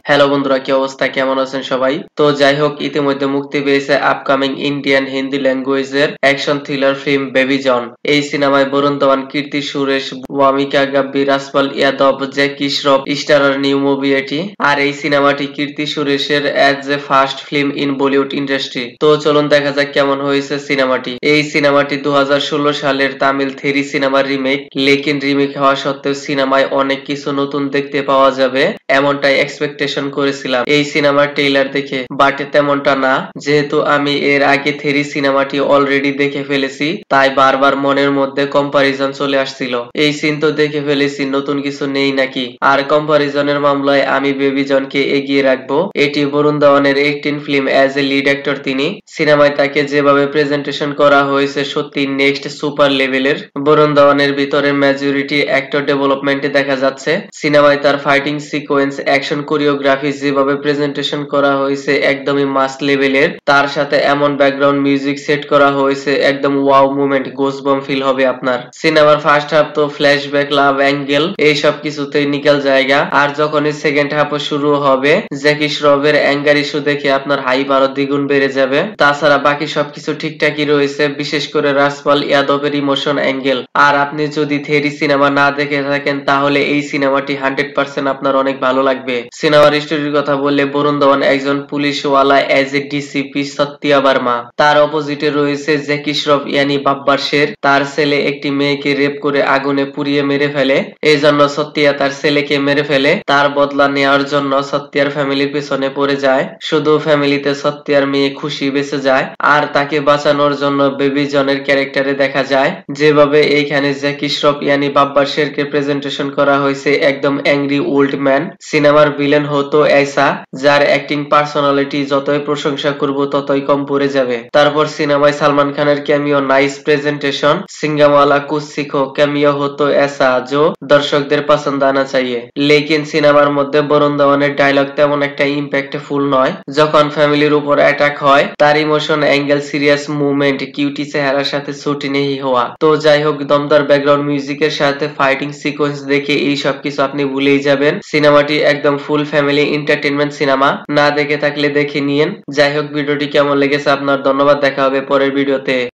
Hello বন্ধুরা, কি অবস্থা, কেমন আছেন সবাই? তো যাই হোক, ইতিমধ্যে মুক্তি পেয়েছে আপকামিং ইন্ডিয়ান হিন্দি ল্যাঙ্গুয়েজের action thriller film Baby John. এই সিনেমায় Varun Dhawan, Keerthy Suresh, Wamiqa Gabbi, Rajpal Yadav, Jackie Shroff starrer new movie এটি। আর এই সিনেমাটি কীর্তি সুরেশের as a first film in Bollywood industry. তো চলুন দেখা যাক কেমন হয়েছে সিনেমাটি। এই সিনেমাটি 2016 সালের তামিল থেরি সিনেমার রিমেক। লেকিন রিমেক হওয়া সত্ত্বেও সিনেমায় অনেক কিছু নতুন দেখতে পাওয়া যাবে এমনটাই এক্সপেকটেশন করেছিলাম এই সিনেমার ট্রেইলার দেখে, বাট তেমনটা না। যেহেতু আমি এর আগে থেরি সিনেমাটি অলরেডি দেখে ফেলেছি, তাই বারবার মনের মধ্যে কম্পারিজন চলে আসছিল। এই সিন তো দেখে ফেলেছি, নতুন কিছু নেই নাকি? আর কম্পারিজনের মামলায় আমি বেবি জনকে এগিয়ে রাখবো। এটি বরুণ ধওয়ানের 18 film as a lead actor তিনি। সিনেমায় তাকে যেভাবে প্রেজেন্টেশন করা হয়েছে সত্যি নেক্সট সুপার লেভেলের। বরুণ ধওয়ানের ভিতরে মেজরিটি অ্যাক্টর ডেভেলপমেন্টে দেখা যাচ্ছে। সিনেমায় তার ফাইটিং সিকোয়েন্স, অ্যাকশন কোরিওগ্রাফি যেভাবে প্রেজেন্টেশন করা হয়েছে একদমই মাস লেভেলের। তার সাথে এমন ব্যাকগ্রাউন্ড মিউজিক সেট করা হয়েছে, একদম ওয়াও মুভমেন্ট, গোসবম্প ফিল হবে আপনার। সিনেমার ফার্স্ট হাফ তো ফ্ল্যাশব্যাক, লাভ অ্যাঙ্গেল এইসব কিছুতেই নিকাল জায়গা। আর যখনই সেকেন্ড হাফ শুরু হবে, জ্যাকি শ্রফের অ্যাঙ্গার ইস্যু দেখে আপনার হাইপ আরো দ্বিগুণ বেড়ে যাবে। তাছাড়া বাকি সবকিছু ঠিকঠাকই রয়েছে, বিশেষ করে রাজপাল ইয়াদবের ইমোশন অ্যাঙ্গেল। আর আপনি যদি থেরি সিনেমা না দেখে থাকেন তাহলে এই সিনেমাটি 100% আপনার অনেক ভালো লাগবে। সিনেমার স্টোরির কথা বললে, বরুণ ধওয়ান একজন পুলিশওয়ালা as a DCP Satya Verma. তার অপোজিটে রয়েছে জ্যাকি শ্রফ ইয়ানি বাব্বার শের। তার ছেলে একটি মেয়েকে রেপ করে আগুনে পুড়িয়ে মেরে ফেলে। এই জন্য সত্যা তার ছেলেকে মেরে ফেলে। তার বদলা নেওয়ার জন্য সত্যার ফ্যামিলির পেছনে পড়ে যায়। শুধু ফ্যামিলিতে সত্যার মেয়ে খুশি বেঁচে যায়। আর তাকে বাঁচানোর জন্য বেবি জনের ক্যারেক্টারে দেখা যায় যেভাবে এইখানে জ্যাকি শ্রফ ইয়ানি বাব্বার শেরকে প্রেজেন্টেশন করা হয়েছে, একদম অ্যাংরি ওল্ড ম্যান। সিনেমার ভিলেন হতো এসা, যার অ্যাক্টিং পার্সোনালিটি যতই প্রশংসা করব ততই কম পড়ে যাবে। তারপর সিনেমায় সালমান খানের ক্যামিও, নাইস প্রেজেন্টেশন। সিঙ্গামওয়ালা কুছ সিখো ক্যামিও হতো এসা जो দর্শকদের পছন্দ আনা চাইয়ে। লেকিন সিনেমার মধ্যে বরুণ ধওয়ানের ডায়লগ তেমন একটা ইম্প্যাক্টফুল নয়। যখন ফ্যামিলির উপর অ্যাটাক হয়, তার emotion angle, serious movement, cutie চেহারার সাথে ছুটি নেই হওয়া। তো যাই হোক, দমদার ব্যাকগ্রাউন্ড মিউজিকের সাথে ফাইটিং সিকোয়েন্স দেখে এই সব কিছু আপনি ভুলেই যাবেন। সিনেমাটি একদম ফুল ফ্যামিলি এন্টারটেইনমেন্ট সিনেমা। না দেখে থাকলে দেখে নিয়েন। যাই হোক, ভিডিওটি কেমন লেগেছে আপনার? ধন্যবাদ, দেখা হবে পরের ভিডিওতে।